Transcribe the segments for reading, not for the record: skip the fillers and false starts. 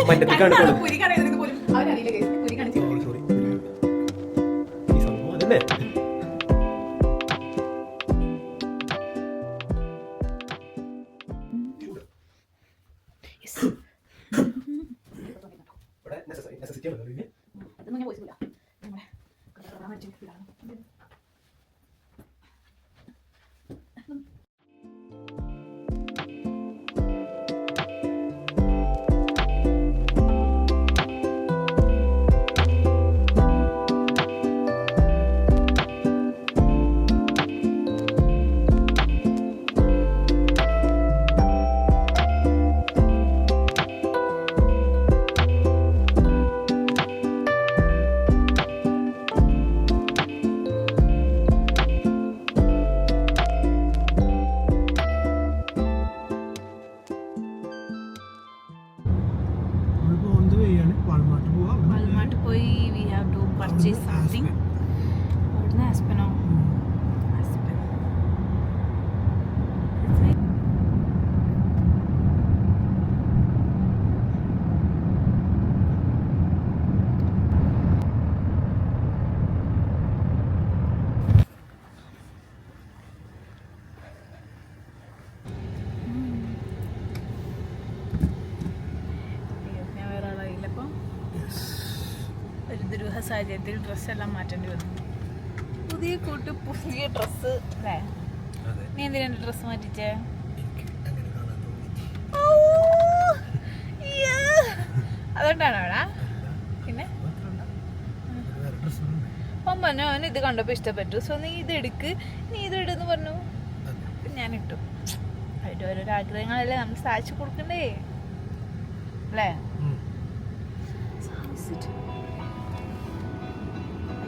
മറ്റേക്കാണ് something. Or Aspen. Aspen. ദുരൂഹ സാഹചര്യത്തിൽ ഡ്രസ്സെല്ലാം മാറ്റേണ്ടി വന്നു. പുതിയ കൂട്ട് പുതിയ ഡ്രസ്സ് അല്ലേ? നീ എന്തിനാ ഡ്രസ്സ് മാറ്റിച്ചേ? അതുകൊണ്ടാണോ അവിടെ? പിന്നെ പറഞ്ഞു അവന് ഇത് കണ്ടപ്പോൾ ഇഷ്ടപ്പെട്ടു, സോ നീ ഇത് എടുക്ക്, നീ ഇത് ഇടുന്ന് പറഞ്ഞു, ഞാൻ ഇട്ടു. അതിൻ്റെ ഓരോരോ ആഗ്രഹങ്ങളല്ലേ നമ്മൾ സാധിച്ചു കൊടുക്കണ്ടേ അല്ലേ?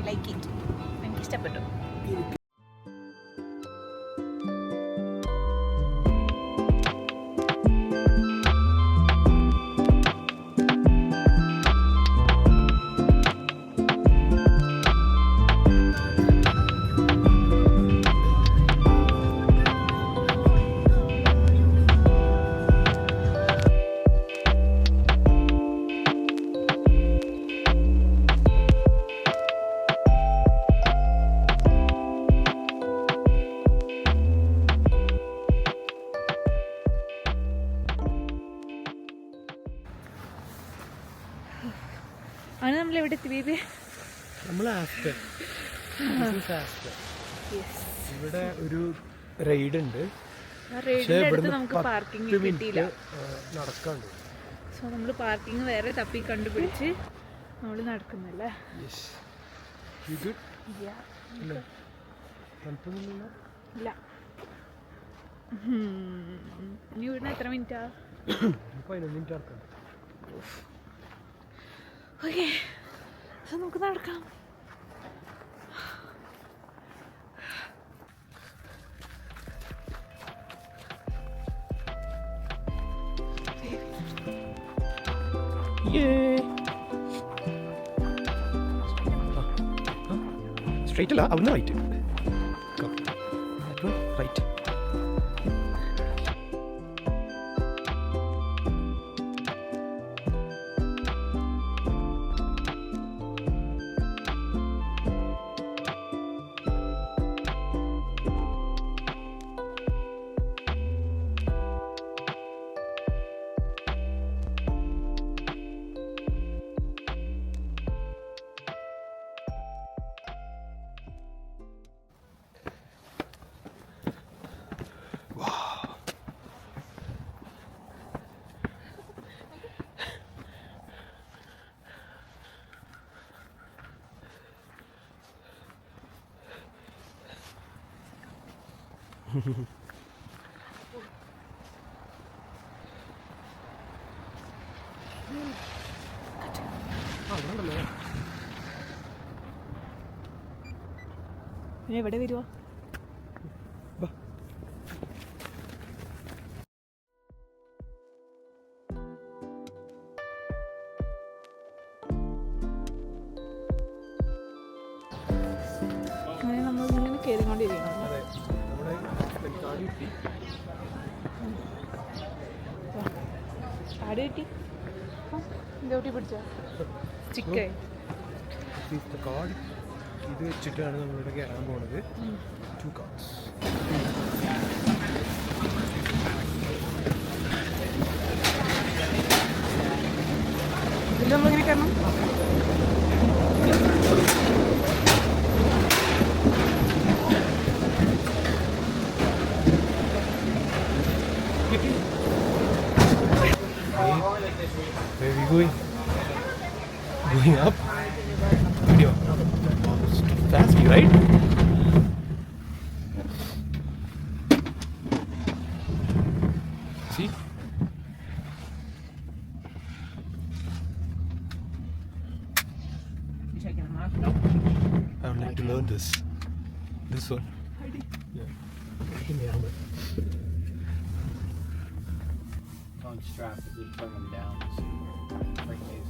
ലൈക്ക് ഇറ്റ്, എനിക്ക് ഇഷ്ടപ്പെട്ടു. അവന് നമ്മളെവിടെ എത്തി ബേബി? ഇവിടെ ഒരു റൈഡ് ഉണ്ട്. നമുക്ക് പാർക്കിംഗ് കിട്ടിയില്ല, നടക്കാണ്ട്. സോ നമ്മൾ പാർക്കിംഗ് വേറെ തപ്പി കണ്ടുപിടിച്ച് നമ്മൾ നടക്കുന്നല്ലേ. ഇല്ല, ഇനി ഇവിടുന്ന് എത്ര മിനിറ്റാ? 15 മിനിറ്റ് നടക്കാം. ഓക്കെ, നമുക്ക് നടക്കാം. സ്ട്രൈറ്റ് അല്ല, അവിടുന്ന് റൈറ്റ്. റൈറ്റ്. പിന്നെ എവിടെ വരുവാ? അങ്ങനെ നമ്മളിങ്ങനെ കയറിക്കൊണ്ടിരിക്കണം. കാട് കിട്ടി. ഇതോട്ടി പിടിച്ചോ ചിക്കൻ കാർഡ് ഇത് വെച്ചിട്ടാണ് നമ്മളിവിടെ കയറാൻ പോണത്. 2 cards. ഇതിൽ നമ്മളിങ്ങനെ കയറണം. Where are we going? Going up? Video. Fancy, right? See? I would like to learn this. This one. Yeah. Don't strap it, just bring them down. Like these.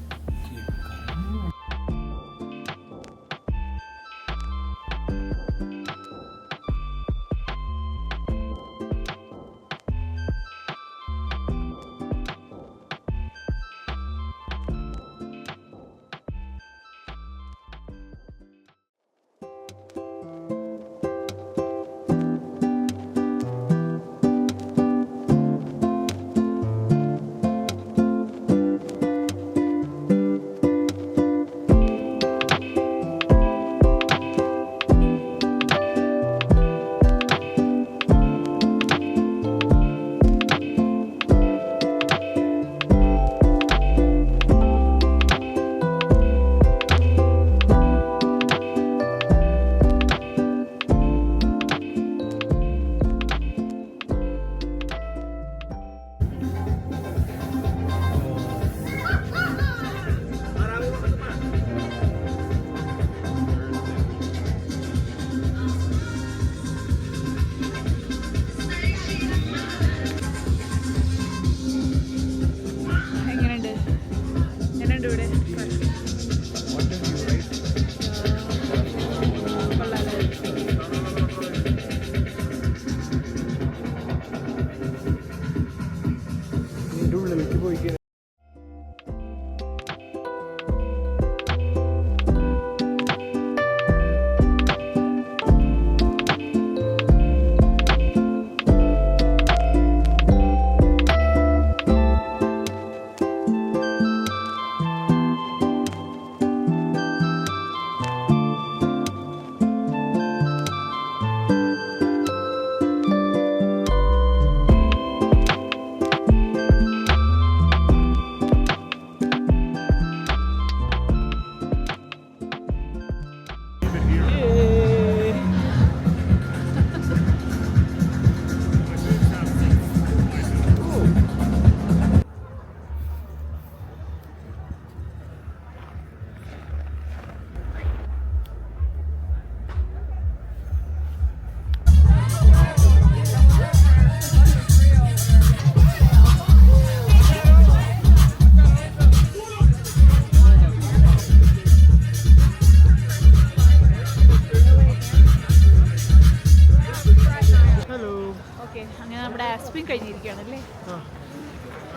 അങ്ങനെ നമ്മുടെ ആസ്പിൻ കഴിഞ്ഞിരിക്കുകയാണ് അല്ലേ?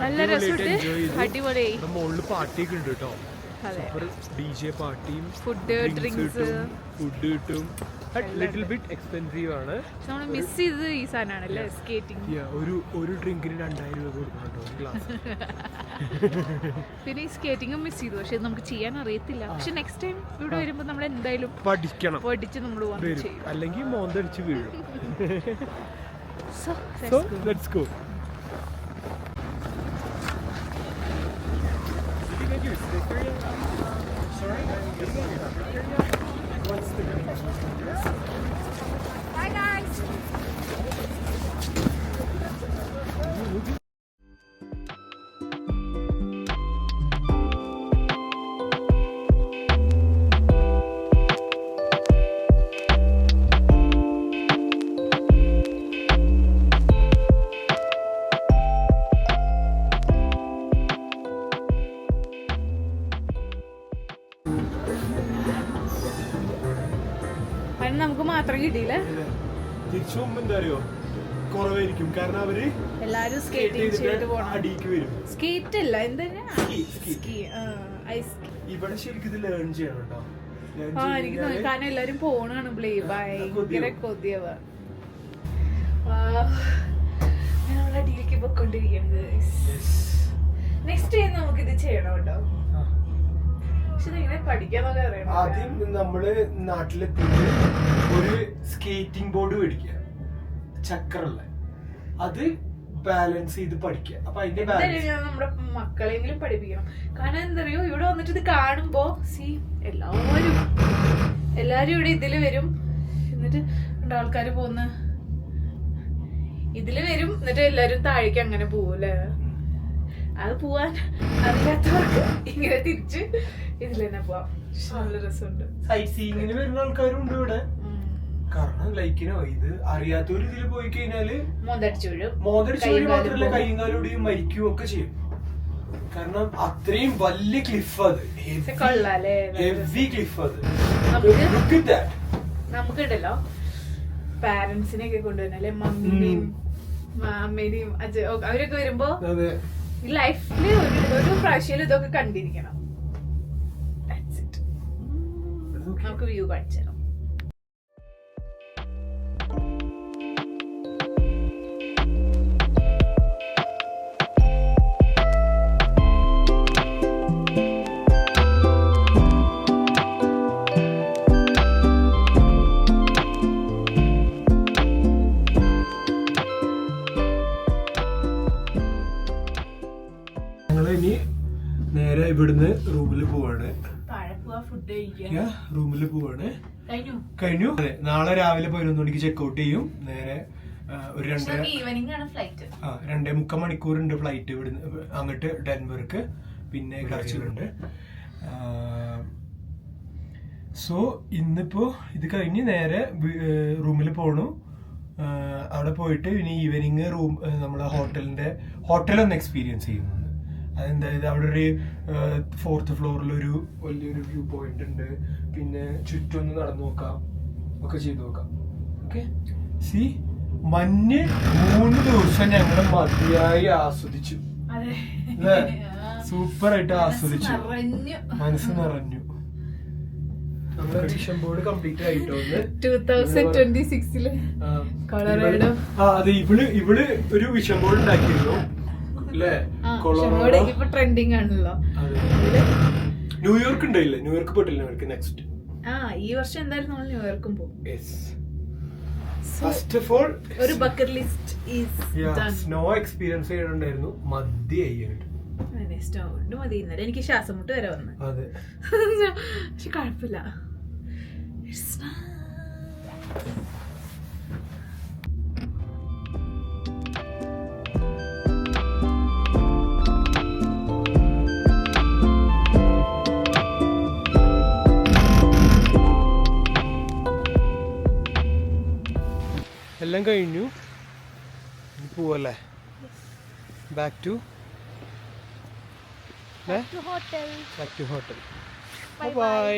നല്ല രസമുണ്ട്, അടിപൊളിയായി. മുകളിൽ പാർട്ടിയൊക്കെ ഉണ്ട് കേട്ടോ. അതെ, DJ പാർട്ടിയും ഫുഡ് ഡ്രിങ്ക്സ് ഫുഡ് കിട്ടും. ലിറ്റിൽ ബിറ്റ് എക്സ്പെൻസീവ് ആണ്. നമ്മൾ മിസ് ചെയ്തത് ഈ സാധനമാണല്ലേ, സ്കേറ്റിംഗ്. ഒരു ഡ്രിങ്കിന് 2000 രൂപ കൊടുക്കണം കേട്ടോ, ഒരു ഗ്ലാസ്. പിന്നെ ഈ സ്കേറ്റിംഗും മിസ് ചെയ്തു, പക്ഷെ നമുക്ക് ചെയ്യാൻ അറിയത്തില്ല. പക്ഷെ നെക്സ്റ്റ് ടൈം ഇവിടെ വരുമ്പോൾ നമ്മൾ എന്തായാലും പഠിച്ച് നമ്മൾ ചെയ്യും, അല്ലെങ്കിൽ മോന്തടിച്ച് വീഴും. So let's go. Bye guys. നമുക്ക് മാത്രം കിട്ടിയില്ലേ? തിരിച്ചു പോകുമ്പോ എന്താ അറിയോ, കുറവായിരിക്കും കാരണം അവര് എല്ലാരും skate സ്കേറ്റിംഗ് ചെയ്തിട്ട് ചെയ്തിട്ട് പോണം. അടിക്ക് വരും. സ്കേറ്റ് അല്ല എന്താ Ski. ഐസ്. ഇവിടെ ശരിക്കും ഇത് ലേൺ ചെയ്യണം കേട്ടോ. Learn ആ ചെയ്ത് എനിക്ക് കഴിഞ്ഞാല് തോന്നി കാരണം എല്ലാരും പോണാണ് ഭയങ്കര കൊതിയവ. നമ്മൾ അടിയിലേക്ക് പൊക്കൊണ്ടിരിക്കുന്നത്. നെക്സ്റ്റ് ടൈം നമുക്ക് ഇത് ചെയ്യണം കേട്ടോ. പക്ഷെ ഇങ്ങനെ പഠിക്കാന്നൊക്കെ അറിയണം. ആദ്യം നമ്മള് നാട്ടിലെത്തിയിട്ട് ഒരു സ്കേറ്റിംഗ് ബോർഡ് മേടിക്കുക, ചക്രല്ല, അത് ബാലൻസ് ചെയ്ത് പഠിക്കുക. അപ്പൊ അതിന്റെ എന്തായാലും ഞാൻ നമ്മുടെ മക്കളെങ്കിലും പഠിപ്പിക്കണം. കാരണം എന്തറിയോ ഇവിടെ വന്നിട്ട് ഇത് കാണുമ്പോ എല്ലാരും ഇവിടെ ഇതില് വരും, എന്നിട്ട് ആൾക്കാര് പോകുന്ന ഇതില് വരും, എന്നിട്ട് എല്ലാരും താഴേക്ക് അങ്ങനെ പോവൂല്ലേ. അത് പോവാൻ അറിയാത്തവർക്ക് ഇങ്ങനെ തിരിച്ച് ഇതിൽ തന്നെ പോവാം. നല്ല രസമുണ്ട്. സൈറ്റ് സീയിങ്ങിന് വരുന്ന ആൾക്കാരും ഉണ്ട് ഇവിടെ. കാരണം ലൈക്കിനോ ഇത് അറിയാത്തവര് ഇതിൽ പോയി കഴിഞ്ഞാല് മോതടിച്ചു മാത്രല്ല കൈയും കാലോടെയും മരിക്കുകയും ഒക്കെ ചെയ്യും. കാരണം അത്രയും വലിയ ക്ലിഫ് അത്, ഹെവി ക്ലിഫ് അത്. നമുക്കുണ്ടല്ലോ പാരന്റ്സിനെ ഒക്കെ കൊണ്ടുവരുന്നല്ലേ, മമ്മീനെയും അമ്മേനെയും അവരൊക്കെ വരുമ്പോ ലൈഫില് ഒരു പ്രാവശ്യം ഇതൊക്കെ കണ്ടിരിക്കണം. നമുക്ക് വ്യൂ കാണിച്ചു തരാം. ഇനി നേരെ ഇവിടുന്ന് റൂമിൽ പോവാണ്. റൂമിൽ പോവാണ്. കഴിഞ്ഞു. അതെ, നാളെ രാവിലെ 11 മണിക്ക് ചെക്ക്ഔട്ട് ചെയ്യും. നേരെ ഒരു 2.25 മണിക്കൂറുണ്ട് ഫ്ലൈറ്റ് ഇവിടുന്ന് അങ്ങോട്ട് ഡെൻവർക്ക്, പിന്നെ കറച്ചിലുണ്ട്. സോ ഇന്നിപ്പോ ഇത് കഴിഞ്ഞ് നേരെ റൂമിൽ പോണു. അവിടെ പോയിട്ട് ഇനി ഈവനിങ് നമ്മളെ ഹോട്ടലൊന്ന് എക്സ്പീരിയൻസ് ചെയ്യുന്നു. അതെന്തായത് അവിടെ ഒരു 4th ഫ്ലോറിലൊരു വലിയൊരു വ്യൂ പോയിന്റ് ഉണ്ട്. പിന്നെ ചുറ്റൊന്ന് നടന്നു നോക്കാം, ഒക്കെ ചെയ്തു നോക്കാം. ഓക്കെ. മഞ്ഞ് 3 ദിവസം ഞങ്ങള് മതിയായി ആസ്വദിച്ചു. സൂപ്പർ ആയിട്ട് ആസ്വദിച്ചു, മനസ്സ് നിറഞ്ഞു. നമ്മുടെ വിഷൻ ബോർഡ് കംപ്ലീറ്റ് ആയിട്ടോ. 2026 അതെ, ഇവള് ഒരു വിഷൻ ബോർഡ് ഉണ്ടാക്കിയിരുന്നു. ട്രെൻഡിങ് ആണല്ലോ. ന്യൂയോർക്ക് ഉണ്ടായില്ലേ? ന്യൂയോർക്ക് പോയിട്ടില്ല അവർക്ക്. നെക്സ്റ്റ് ഈ വർഷം എന്തായാലും നമ്മൾ ന്യൂയോർക്കും പോകും. ഫസ്റ്റ് ഓഫ് ഓൾ ഒരു ബക്കറ്റ് ലിസ്റ്റ് സ്നോ എക്സ്പീരിയൻസ് ചെയ്യണുണ്ടായിരുന്നു. മതിയായി സ്നോ കൊണ്ട് മതി. ഇന്നലെ എനിക്ക് ശ്വാസം മുട്ട് വരെ വന്നു. അതെ, പക്ഷെ കുഴപ്പമില്ല. എല്ലാം കഴിഞ്ഞു, പോവല്ലേ? Back to hotel. ബൈ.